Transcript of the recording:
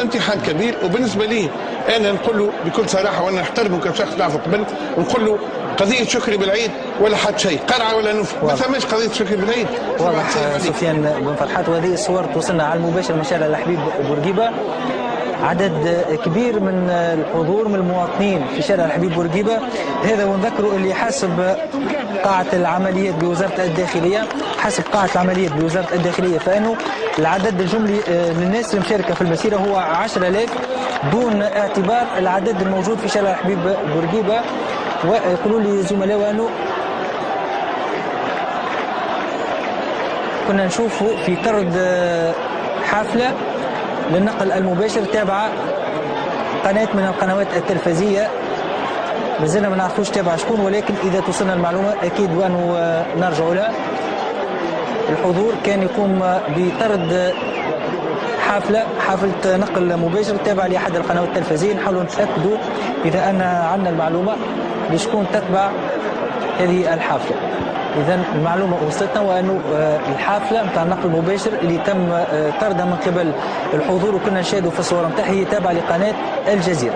امتحان كبير. وبالنسبه لي انا نقول له بكل صراحه، وانا نحترمه كشخص نعرفه قبل، ونقول له قضيه شكري بالعيد ولا حد شيء، قرعه ولا نفط، ما ثماش قضيه شكري بالعيد. واضح سفيان بن فرحات. وهذه الصور توصلنا على المباشر من شارع الحبيب بورقيبه. عدد كبير من الحضور من المواطنين في شارع الحبيب بورقيبه. هذا ونذكروا اللي حسب قاعة العمليات بوزارة الداخلية، حسب قاعة العمليات بوزارة الداخلية، فإنه العدد الجملي للناس المشاركة في المسيرة هو 10,000 دون اعتبار العدد الموجود في شارع الحبيب بورقيبه. ويقولوا لي زملاء أنه كنا نشوفوا في طرد حافلة للنقل المباشر تابعة قناة من القنوات التلفزية، مازلنا ما نعرفوش تابعة شكون، ولكن إذا توصلنا المعلومة أكيد وأنه نرجع لها. الحضور كان يقوم بطرد حافلة نقل مباشر تابعة لأحد القنوات التلفزية. نحاولوا نتأكدوا إذا أن عندنا المعلومة لشكون تتبع هذه الحافلة. إذا المعلومة وصلتنا وأنه الحافلة نتاع النقل المباشر اللي تم طردها من قبل الحضور وكنا نشاهدوا في الصور نتاعها هي تابعة لقناة الجزيرة.